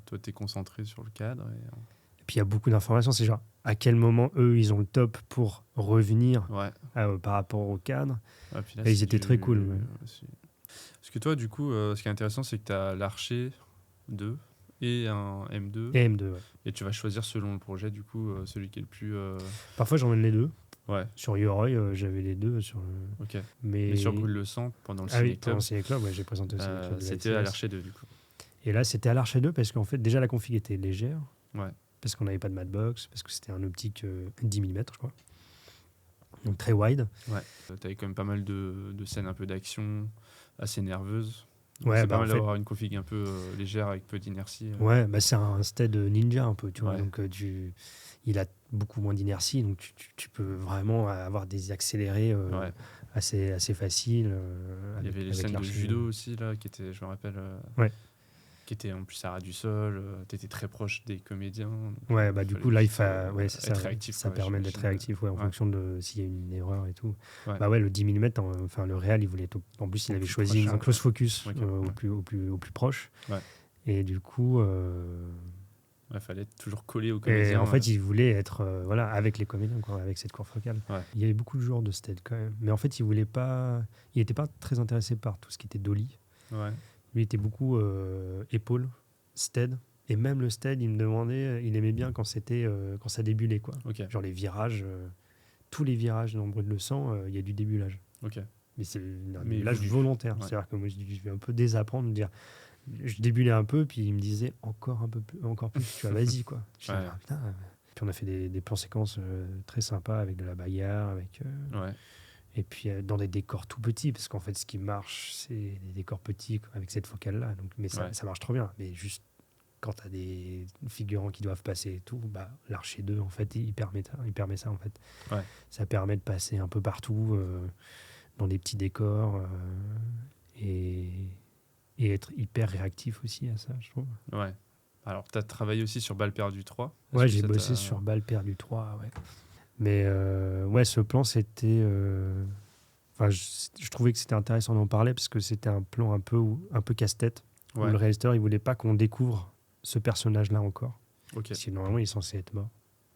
toi, t'es concentré sur le cadre. Et puis, il y a beaucoup d'informations. C'est genre, à quel moment, eux, ils ont le top pour revenir par rapport au cadre. Ouais, puis là, et ils étaient très cool. Ouais. Parce que toi, du coup, ce qui est intéressant, c'est que tu as l'archer 2 et un M2. Et M2, ouais. Et tu vas choisir selon le projet, du coup, celui qui est le plus... Parfois, j'emmène les deux. Ouais. Sur Yoroi, j'avais les deux. Ok. Mais sur Brûle le sang, pendant le Ciné Club. Pendant le Ciné Club, j'ai présenté aussi. C'était à l'archer 2, du coup. Et là, c'était à l'archer 2 parce qu'en fait, déjà, la config était légère. Ouais. Parce qu'on n'avait pas de Madbox, parce que c'était un optique 10 mm, je crois. Donc très wide. Ouais. Tu avais quand même pas mal de scènes un peu d'action, assez nerveuses. Ouais, c'est pas mal d'avoir une config un peu légère avec peu d'inertie. Ouais, c'est un stead ninja un peu, tu vois. Donc il a beaucoup moins d'inertie, donc tu peux vraiment avoir des accélérés assez faciles. Il y avait les scènes de judo aussi, là, qui étaient, je me rappelle, qui étaient en plus à ras du sol. Tu étais très proche des comédiens. Ouais, du coup, là, il faut être réactif. Ça permet d'être réactif en fonction de s'il y a une erreur et tout. Ouais. Le 10 mm, le réel, il voulait en plus, il avait choisi un close focus au plus proche. Ouais. Et du coup... il fallait être toujours collé aux comédiens. Et en fait, il voulait être avec les comédiens, quoi, avec cette courbe focale. Ouais. Il y avait beaucoup de joueurs de stead quand même. Mais en fait, il n'était pas très intéressé par tout ce qui était dolly. Ouais. Lui était beaucoup épaule, stead. Et même le stead, il me demandait, il aimait bien quand ça débulait, quoi. Okay. Genre les virages, tous les virages dans Brûle le sang, il y a du débulage. Okay. Mais c'est un débulage volontaire. Ouais. C'est-à-dire que moi, je vais un peu désapprendre, me dire... Je débulais un peu, puis il me disait encore plus, tu vois, vas-y, quoi. Puis on a fait des plans séquences très sympas avec de la bagarre, avec... Et puis dans des décors tout petits, parce qu'en fait, ce qui marche, c'est des décors petits avec cette focale-là. Donc, mais ça marche trop bien. Mais juste quand tu as des figurants qui doivent passer et tout, l'archer 2, en fait, il permet ça, en fait. Ouais. Ça permet de passer un peu partout, dans des petits décors, et être hyper réactif aussi à ça, je trouve. Ouais. Alors, tu as travaillé aussi sur Balle perdue 3. Ouais, j'ai bossé sur Balle perdue 3, ouais. Mais ce plan, c'était... je trouvais que c'était intéressant d'en parler parce que c'était un plan un peu casse-tête. Où le réalisateur, il voulait pas qu'on découvre ce personnage-là encore. Okay. Parce que normalement, il est censé être mort.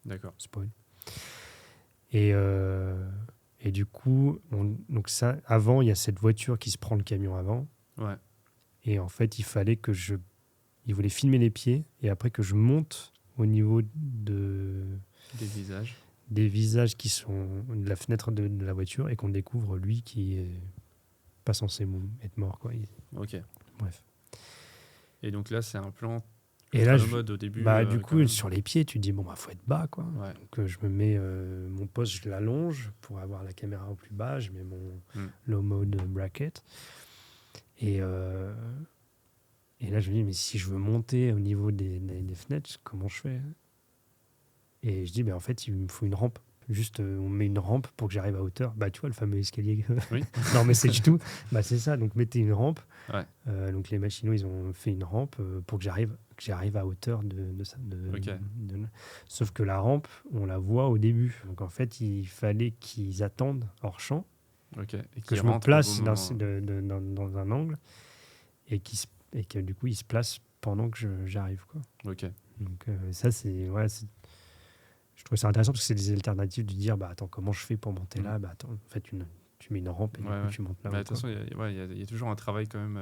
D'accord. Spoil. Et du coup, donc ça, avant, il y a cette voiture qui se prend le camion avant. Ouais. Et en fait, il fallait que il voulait filmer les pieds et après que je monte au niveau des visages. Des visages qui sont de la fenêtre de la voiture et qu'on découvre lui qui est pas censé être mort, quoi. Ok. Bref. Et donc là, c'est un plan et là, mode au début. Du coup, sur les pieds, tu te dis, faut être bas, quoi. Ouais. Donc je me mets mon poste, je l'allonge pour avoir la caméra au plus bas, je mets mon low mode bracket. Et là, je me dis, mais si je veux monter au niveau des fenêtres, comment je fais ? Et je dis, en fait, il me faut une rampe. Juste, on met une rampe pour que j'arrive à hauteur. Tu vois, le fameux escalier. Oui. Non, mais c'est du tout. C'est ça. Donc, mettez une rampe. Ouais. Donc, les machinaux, ils ont fait une rampe pour que j'arrive à hauteur de ça. Okay. Sauf que la rampe, on la voit au début. Donc, en fait, il fallait qu'ils attendent hors champ. Okay. Et que je me place dans un angle. Et que du coup, ils se placent pendant que j'arrive, quoi. Ok. Donc, ça, c'est... Je trouve ça intéressant parce que c'est des alternatives de dire attends, comment je fais pour monter là ? En fait, tu mets une rampe et du coup, tu montes là. De toute façon, il y a toujours un travail quand même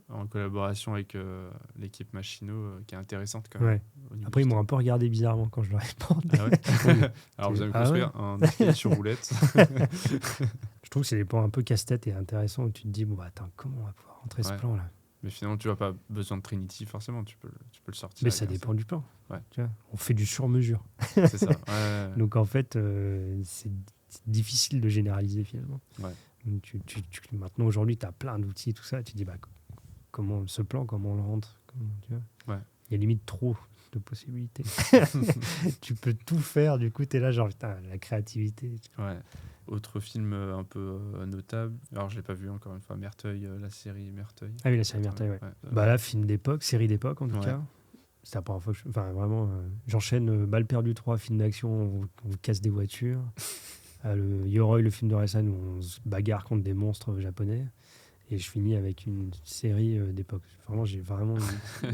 en collaboration avec l'équipe Machino qui est intéressante quand même. Ouais. Après, ils m'ont un peu regardé bizarrement quand je leur ai demandé. Ah ouais. Alors, vous allez me construire un escalier sur roulette. Je trouve que c'est des plans un peu casse-tête et intéressants où tu te dis, bon, bah, attends, comment on va pouvoir rentrer ce plan-là? Mais finalement, tu n'as pas besoin de Trinity forcément, tu peux le sortir. Mais ça dépend du plan. Ouais. Tu vois, on fait du sur-mesure. C'est ça. Ouais. Donc, en fait, c'est difficile de généraliser finalement. Ouais. Maintenant, aujourd'hui, tu as plein d'outils, tout ça. Tu te dis, bah, comment ce plan, comment on le rentre, tu vois. Ouais. Il y a limite trop de possibilités. Tu peux tout faire, du coup, tu es là, genre, putain, la créativité. Ouais. Autre film un peu notable, alors je l'ai pas vu encore une fois, Merteuil, la série Merteuil. Ah oui, la série Merteuil, ouais. Bah là, film d'époque, série d'époque en tout cas. C'est la première fois que enfin vraiment, j'enchaîne Balle perdue 3, film d'action, on casse des voitures. Le Yoroi, le film de Orelsan où on se bagarre contre des monstres japonais. Et je finis avec une série d'époque. Vraiment,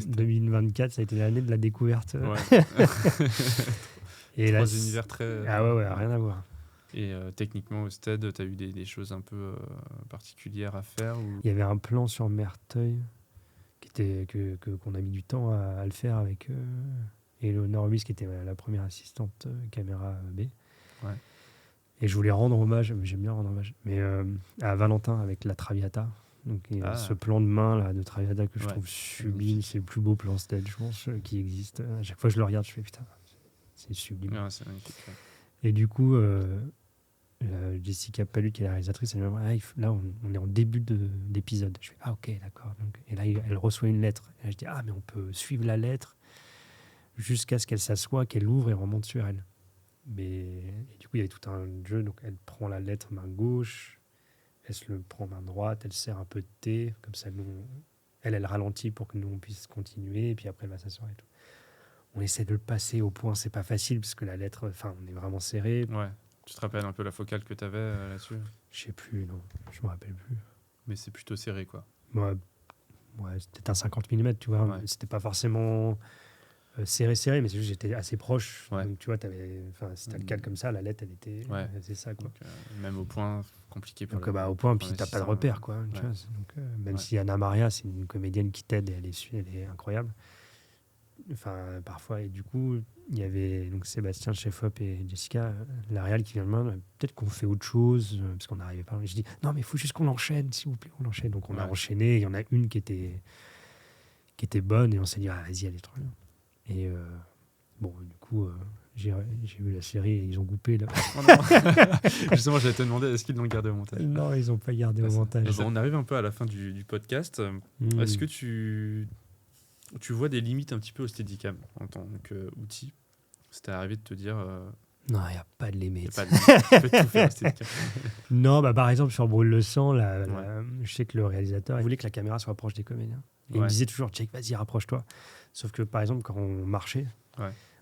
2024, ça a été l'année de la découverte. Ouais. Et Trois univers très... Ah ouais, rien à voir. Et techniquement, au STED, tu as eu des choses un peu particulières à faire ou... Il y avait un plan sur Merteuil qu'on a mis du temps à le faire avec Eleonore Ruiz, qui était la première assistante caméra B. Ouais. Et je voulais rendre hommage, j'aime bien rendre hommage, mais à Valentin avec la Traviata. Donc, ce plan de main là, de Traviata que je trouve sublime, c'est le plus beau plan STED, je pense, qui existe. À chaque fois que je le regarde, je fais putain, c'est sublime. Ouais, c'est magnifique. Ouais. Et du coup, Jessica Palud, qui est la réalisatrice, elle me dit là, on est en début d'épisode. Je fais ah, ok, d'accord. Et là, elle reçoit une lettre. Et là, je dis ah, mais on peut suivre la lettre jusqu'à ce qu'elle s'assoie, qu'elle ouvre et remonte sur elle. Et du coup, il y avait tout un jeu. Donc, elle prend la lettre main gauche, elle se le prend main droite, elle serre un peu de thé, comme ça, elle ralentit pour que nous, on puisse continuer, et puis après, elle va s'asseoir et tout. On essaie de le passer au point, c'est pas facile, parce que la lettre, enfin, on est vraiment serré. Ouais. Tu te rappelles un peu la focale que tu avais là-dessus ? Je sais plus, non, je me rappelle plus. Mais c'est plutôt serré, quoi. Ouais, c'était un 50 mm, tu vois. Ouais. C'était pas forcément... serré, mais c'est juste j'étais assez proche. Ouais. Donc, tu vois, si t'as le cadre comme ça, la lettre, elle était... Ouais. C'est ça, quoi. Donc, même au point, compliqué. Donc, au point, puis t'as pas de repère, quoi. Tu vois, donc, même si Anna Maria, c'est une comédienne qui t'aide et elle est incroyable. Enfin, parfois, et du coup, il y avait donc Sébastien Chefop et Jessica, la réal qui vient de main. Peut-être qu'on fait autre chose, parce qu'on n'arrivait pas. Je dis, non, mais il faut juste qu'on l'enchaîne, s'il vous plaît, on l'enchaîne. Donc, on a enchaîné. Il y en a une qui était bonne, et on s'est dit, ah, vas-y, elle est trop bien. Et bon, du coup, j'ai vu la série et ils ont coupé là. Oh non. Justement, j'allais te demander, est-ce qu'ils l'ont gardé au montage ? Non, ils n'ont pas gardé au montage. Bon, on arrive un peu à la fin du podcast. Est-ce que tu vois des limites un petit peu au Steadicam en tant qu'outil ? C'était arrivé de te dire... Non, il n'y a pas de limite. Tu peux tout faire au Steadicam. Non, bah, par exemple, sur Brûle le sang, je sais que le réalisateur il voulait que la caméra soit proche des comédiens. Et il me disait toujours, Jake, vas-y, rapproche-toi. Sauf que, par exemple, quand on marchait,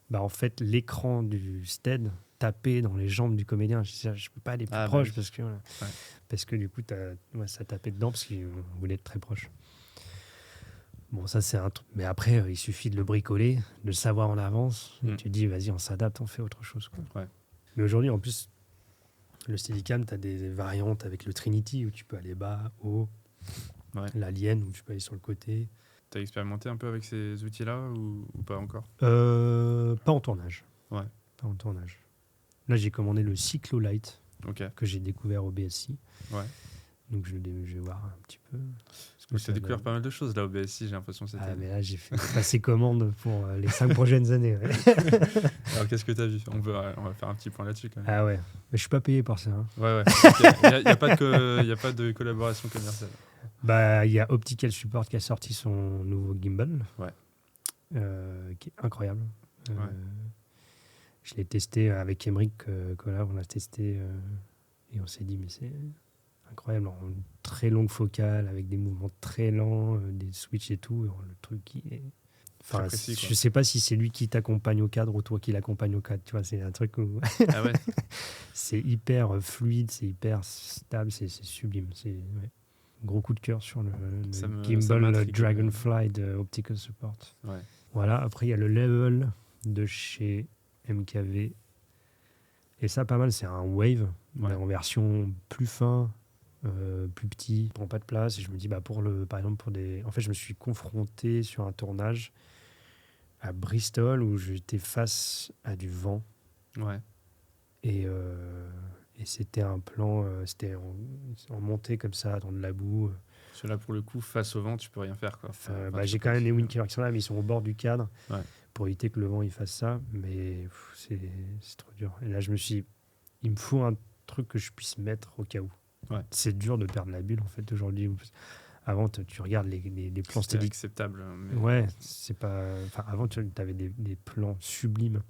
bah, en fait, l'écran du stead tapait dans les jambes du comédien. Je ne peux pas aller plus proche parce que du coup, ça tapait dedans parce qu'on voulait être très proche. Bon, ça, c'est un truc. Mais après, il suffit de le bricoler, de le savoir en avance. Et tu te dis, vas-y, on s'adapte, on fait autre chose, quoi. Ouais. Mais aujourd'hui, en plus, le Steadicam, tu as des variantes avec le Trinity où tu peux aller bas, haut. L'Alien où tu peux aller sur le côté. T'as expérimenté un peu avec ces outils-là ou pas encore ? Pas en tournage. Ouais. Pas en tournage. Là, j'ai commandé le Cyclolite que j'ai découvert au BSI. Ouais. Donc, je vais voir un petit peu. Tu as découvert pas mal de choses là au BSI, j'ai l'impression. Mais là, j'ai fait passer commande pour les 5 prochaines années. Ouais. Alors, qu'est-ce que tu as vu ? On va faire un petit point là-dessus quand même. Ah ouais. Mais je suis pas payé pour ça. Hein. Ouais. Il n'y a pas de collaboration commerciale. Bah, il y a Optical Support qui a sorti son nouveau gimbal, qui est incroyable. Je l'ai testé avec Emeric Collab, on l'a testé et on s'est dit mais c'est incroyable, en très longue focale avec des mouvements très lents, des switches et tout, le truc qui est... Enfin, précis, je sais pas si c'est lui qui t'accompagne au cadre ou toi qui l'accompagne au cadre, tu vois, c'est un truc où ah ouais. C'est hyper fluide, c'est hyper stable, c'est sublime, c'est gros coup de cœur sur le gimbal Dragonfly de Optical Support. Ouais. Voilà, après il y a le Level de chez MKV. Et ça, pas mal, c'est un Wave, mais en version plus fin, plus petit, prend pas de place. Et je me dis, par exemple, en fait, je me suis confronté sur un tournage à Bristol où j'étais face à du vent. Ouais. Et c'était un plan, c'était en montée comme ça, dans de la boue. Parce que là, pour le coup, face au vent, tu peux rien faire, quoi. J'ai quand même les windkillers qui sont là, mais ils sont au bord du cadre pour éviter que le vent il fasse ça. Mais c'est trop dur. Et là, je me suis dit, il me faut un truc que je puisse mettre au cas où. Ouais. C'est dur de perdre la bulle, en fait, aujourd'hui. Avant, tu regardes les plans, c'était acceptable. Mais... Ouais, c'est pas... Enfin, avant, tu avais des plans sublimes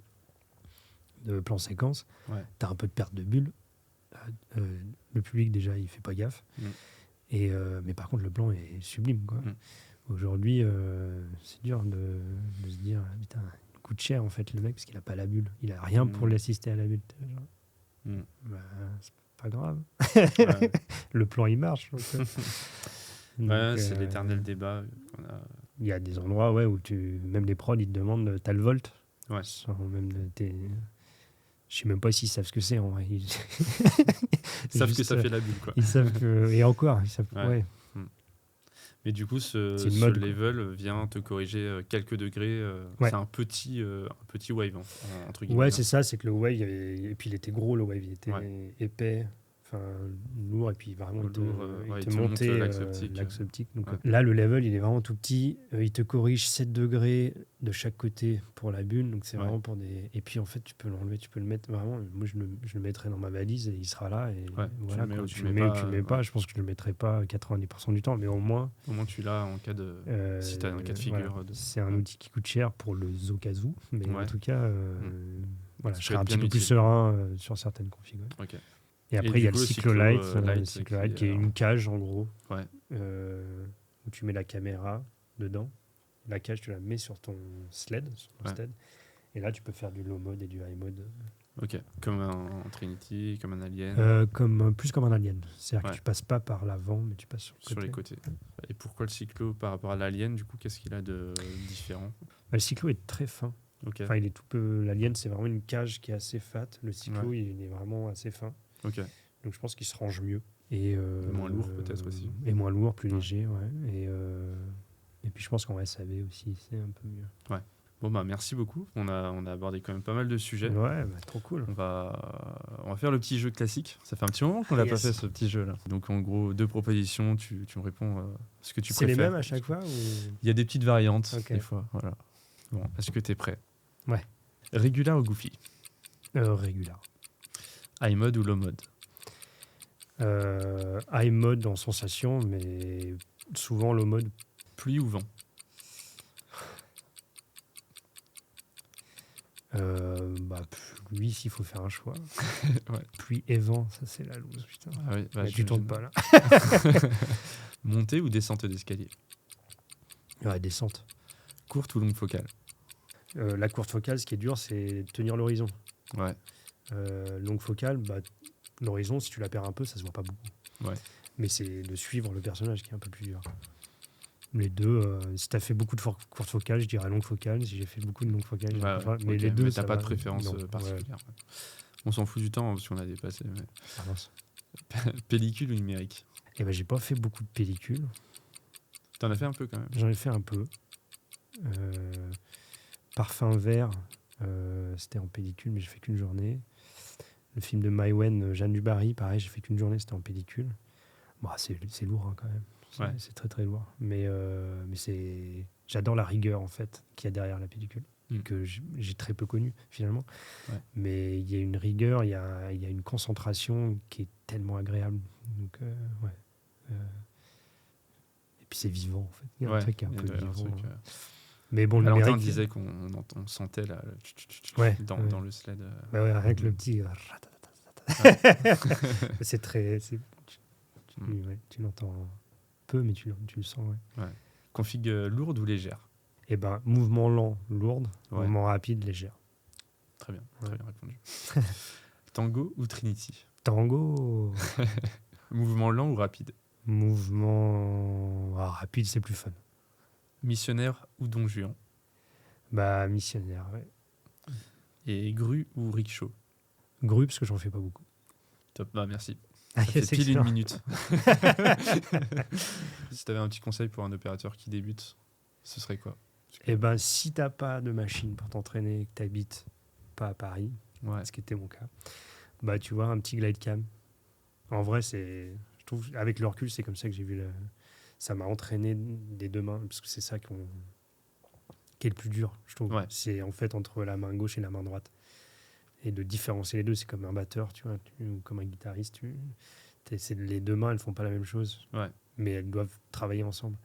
de plans séquences. Ouais. Tu as un peu de perte de bulle. Le public, déjà, il fait pas gaffe. Mais par contre, le plan est sublime, quoi. Aujourd'hui, c'est dur de se dire, putain, il coûte cher, en fait, le mec, parce qu'il a pas la bulle. Il a rien pour l'assister à la bulle. C'est pas grave. Ouais. Le plan, il marche. C'est l'éternel débat. Il y a des endroits où même les prods, ils te demandent, t'as le volt. Ouais. Je sais même pas s'ils savent ce que c'est en vrai. Ils savent que ça fait la bulle, quoi. Ils savent que... Et encore, ils savent... Ouais. Mais du coup, ce mode, level vient te corriger quelques degrés. C'est un petit wave, entre guillemets. Ouais, c'est ça, c'est que le wave, et puis il était gros, le wave, il était épais, lourd, et puis vraiment il te montait l'axe optique. Donc, là, le level, il est vraiment tout petit. Il te corrige 7 degrés de chaque côté pour la bulle, donc c'est vraiment pour des... Et puis en fait, tu peux l'enlever, tu peux le mettre vraiment... Moi, je le mettrai dans ma valise et il sera là. Et voilà, tu le mets ou tu le mets pas. Je pense que je le mettrai pas 90% du temps, mais au moins... Au moins, tu l'as en cas de... si tu as un cas de figure. Voilà. C'est un outil qui coûte cher pour le Zokazu, mais en tout cas... Voilà, je serai un petit peu plus serein sur certaines config. Ok. Et après, il y a le Cyclolite, qui est une cage, en gros, où tu mets la caméra dedans. La cage, tu la mets sur ton sled. Et là, tu peux faire du low mode et du high mode. Ok, comme un Trinity, comme un Alien. Plus comme un Alien. C'est-à-dire que tu passes pas par l'avant, mais tu passes sur les côtés. Et pourquoi le cyclo par rapport à l'Alien, du coup, qu'est-ce qu'il a de différent? Le cyclo est très fin. Okay. Enfin, il est tout peu. L'Alien, c'est vraiment une cage qui est assez fat. Le cyclo, il est vraiment assez fin. Okay. Donc je pense qu'il se range mieux. Et moins lourd peut-être aussi. Et moins lourd, plus léger, Et puis je pense qu'en SAV aussi, c'est un peu mieux. Ouais. Bon merci beaucoup. On a abordé quand même pas mal de sujets. Ouais, trop cool. On va faire le petit jeu classique. Ça fait un petit moment qu'on l'a pas fait, ce petit jeu là. Donc en gros 2 propositions, tu me réponds ce que tu préfères. C'est les mêmes à chaque fois ou... Il y a des petites variantes des fois. Voilà. Bon, est-ce que tu es prêt? Ouais. Regular ou Goofy? Regular. High mode ou low mode? High mode en sensation, mais souvent low mode. Pluie ou vent? Pluie s'il faut faire un choix. Ouais. Pluie et vent, ça c'est la loose, putain. Ah oui, tu tombes pas là. Montée ou descente d'escalier? Ouais, descente. Courte ou longue focale? La courte focale, ce qui est dur, c'est tenir l'horizon. Ouais. Longue focale, l'horizon, si tu la perds un peu, ça se voit pas beaucoup. Ouais. Mais c'est de suivre le personnage qui est un peu plus dur. Les deux, si tu as fait beaucoup de courtes focales, je dirais longue focale. Si j'ai fait beaucoup de longue focale, mais les deux, t'as pas de préférence particulière. Ouais. On s'en fout du temps parce qu'on a dépassé. Mais... Pellicule ou numérique? J'ai pas fait beaucoup de pellicules. T'en as fait un peu quand même? J'en ai fait un peu. Parfum vert, c'était en pellicule, mais j'ai fait qu'une journée. Le film de Maïwenn, Jeanne du Barry, pareil, j'ai fait qu'une journée, c'était en pellicule. C'est lourd quand même. C'est très très lourd. Mais j'adore la rigueur en fait qu'il y a derrière la pellicule, que j'ai très peu connue finalement. Ouais. Mais il y a une rigueur, il y a une concentration qui est tellement agréable. Donc, et puis c'est vivant en fait. Il y a un truc un peu vivant. Mais bon, le numérique... disait qu'on sentait là, dans le sled. Rien que le petit... c'est très... tu l'entends peu, mais tu le sens. Ouais. Config lourde ou légère? Mouvement lent, lourde. Mouvement rapide, légère. Très bien répondu. Tango ou Trinity? Tango. Mouvement lent ou rapide? Mouvement rapide, c'est plus fun. Missionnaire ou Don Juan? Missionnaire, ouais. Et grue ou rickshaw? Grue, parce que j'en fais pas beaucoup. Top, merci. Ça fait pile 1 minute. Si tu avais un petit conseil pour un opérateur qui débute, ce serait quoi? Eh ben, si tu n'as pas de machine pour t'entraîner et que tu n'habites pas à Paris, ce qui était mon cas, bah, tu vois, un petit glide cam. En vrai, je trouve, avec le recul, c'est comme ça que j'ai vu ça m'a entraîné des deux mains, parce que c'est ça qui est le plus dur, je trouve. Ouais. C'est en fait entre la main gauche et la main droite. Et de différencier les deux, c'est comme un batteur, tu vois, ou comme un guitariste. Les deux mains, elles font pas la même chose, mais elles doivent travailler ensemble.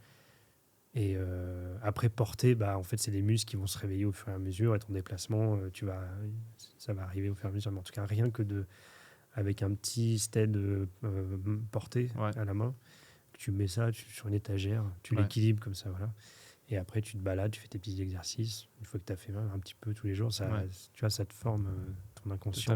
Et après, porter, bah, en fait, c'est les muscles qui vont se réveiller au fur et à mesure. Et ton déplacement, ça va arriver au fur et à mesure. Mais en tout cas, rien que avec un petit stead porté à la main, tu mets ça sur une étagère, tu l'équilibres comme ça, voilà. Et après, tu te balades, tu fais tes petits exercices. Une fois que tu as fait un petit peu tous les jours, tu vois, ça te forme ton inconscient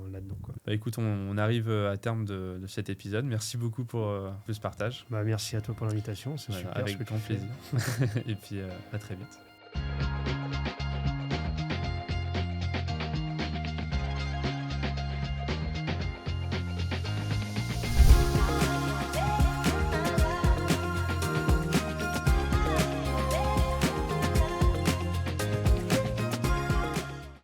là-dedans, quoi. Bah, écoute, on arrive à terme de cet épisode. Merci beaucoup pour ce partage. Bah, merci à toi pour l'invitation. C'est super. Avec grand plaisir. Et puis, à très vite.